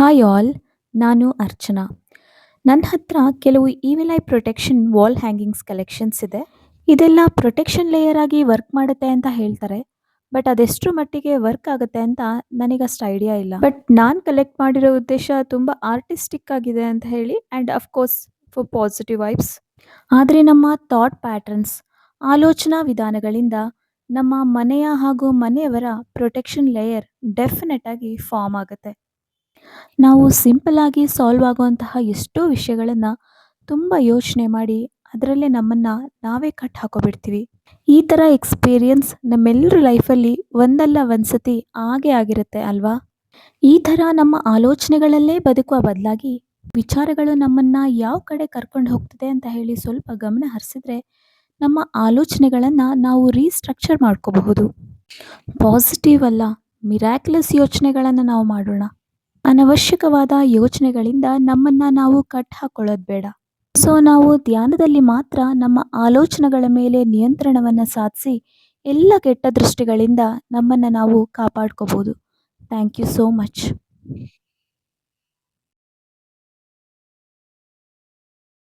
Hi all, ನಾನು ಅರ್ಚನಾ. ನನ್ನ ಹತ್ರ ಕೆಲವು evil I protection wall hangings collections ಇದೆ. ಇದೆಲ್ಲ ಪ್ರೊಟೆಕ್ಷನ್ ಲೇಯರ್ ಆಗಿ ವರ್ಕ್ ಮಾಡುತ್ತೆ ಅಂತ ಹೇಳ್ತಾರೆ. ಬಟ್ ಅದೆಷ್ಟರ ಮಟ್ಟಿಗೆ ವರ್ಕ್ ಆಗುತ್ತೆ ಅಂತ ನನಗಷ್ಟು ಐಡಿಯಾ ಇಲ್ಲ. ಬಟ್ ನಾನು ಕಲೆಕ್ಟ್ ಮಾಡಿರೋ ಉದ್ದೇಶ ತುಂಬ ಆರ್ಟಿಸ್ಟಿಕ್ ಆಗಿದೆ ಅಂತ ಹೇಳಿ and of course for positive vibes. ಆದರೆ ನಮ್ಮ ಥಾಟ್ ಪ್ಯಾಟರ್ನ್ಸ್, ಆಲೋಚನಾ ವಿಧಾನಗಳಿಂದ ನಮ್ಮ ಮನೆಯ ಹಾಗೂ ಮನೆಯವರ ಪ್ರೊಟೆಕ್ಷನ್ ಲೇಯರ್ ಡೆಫಿನೆಟ್ ಆಗಿ ಫಾರ್ಮ್ ಆಗುತ್ತೆ. ನಾವು ಸಿಂಪಲ್ ಆಗಿ ಸಾಲ್ವ್ ಆಗುವಂತಹ ಎಷ್ಟೋ ವಿಷಯಗಳನ್ನು ತುಂಬ ಯೋಚನೆ ಮಾಡಿ ಅದರಲ್ಲೇ ನಮ್ಮನ್ನು ನಾವೇ ಕಟ್ ಹಾಕೋಬಿಡ್ತೀವಿ. ಈ ಥರ ಎಕ್ಸ್ಪೀರಿಯನ್ಸ್ ನಮ್ಮೆಲ್ಲರ ಲೈಫಲ್ಲಿ ಒಂದಲ್ಲ ಒಂದು ಸತಿ ಆಗೇ ಆಗಿರುತ್ತೆ ಅಲ್ವಾ? ಈ ಥರ ನಮ್ಮ ಆಲೋಚನೆಗಳಲ್ಲೇ ಬದುಕುವ ಬದಲಾಗಿ ವಿಚಾರಗಳು ನಮ್ಮನ್ನು ಯಾವ ಕಡೆ ಕರ್ಕೊಂಡು ಹೋಗ್ತಿದೆ ಅಂತ ಹೇಳಿ ಸ್ವಲ್ಪ ಗಮನ ಹರಿಸಿದ್ರೆ ನಮ್ಮ ಆಲೋಚನೆಗಳನ್ನು ನಾವು ರೀಸ್ಟ್ರಕ್ಚರ್ ಮಾಡ್ಕೋಬಹುದು. ಪಾಸಿಟಿವ್ ಅಲ್ಲ, ಮಿರಾಕ್ಯುಲಸ್ ಯೋಚನೆಗಳನ್ನು ನಾವು ಮಾಡೋಣ. ಅನವಶ್ಯಕವಾದ ಯೋಚನೆಗಳಿಂದ ನಮ್ಮನ್ನು ನಾವು ಕಟ್ ಹಾಕೊಳ್ಳೋದು ಬೇಡ. ಸೊ ನಾವು ಧ್ಯಾನದಲ್ಲಿ ಮಾತ್ರ ನಮ್ಮ ಆಲೋಚನೆಗಳ ಮೇಲೆ ನಿಯಂತ್ರಣವನ್ನು ಸಾಧಿಸಿ ಎಲ್ಲ ಕೆಟ್ಟ ದೃಷ್ಟಿಗಳಿಂದ ನಮ್ಮನ್ನು ನಾವು ಕಾಪಾಡ್ಕೋಬೋದು. Thank you so much.